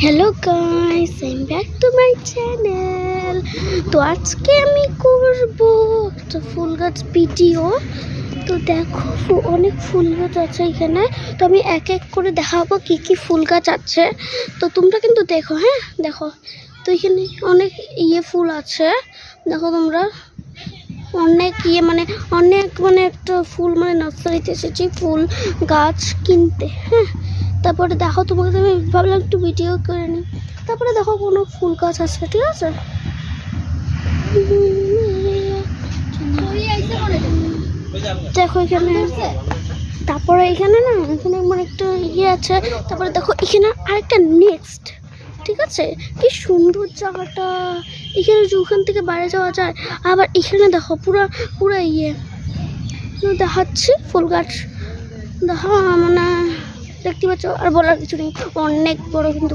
Hello guys, I am back to my channel. তো আজকে আমি করব একটা ফুল গাছ ভিডিও। তো দেখো অনেক ফুল গাছ আছে এখানে। তো আমি এক এক করে দেখাবো কি কি ফুল গাছ আছে। তো তোমরা কিন্তু দেখো, হ্যাঁ দেখো। তো এখানে অনেক ফুল আছে, দেখো তোমরা। অনেক অনেক একটা ফুল নার্সারিতে এসেছি ফুল গাছ কিনতে, হ্যাঁ। তারপরে দেখো তোমাকে আমি ভাবলাম একটু ভিডিও করে নিই। তারপরে দেখো কোনো ফুল গাছ আছে, ঠিক আছে। দেখো এখানে, তারপরে এখানে একটা আছে। তারপরে দেখো এখানে আরেকটা নেক্সট, ঠিক আছে। কি সুন্দর জায়গাটা, এখানে ওখান থেকে বাইরে যাওয়া যায়। আবার এখানে দেখো পুরা দেখাচ্ছি ফুল গাছ। দেখো দেখতে পাচ্ছ, আর বলার কিছু নেই, অনেক বড় কিন্তু।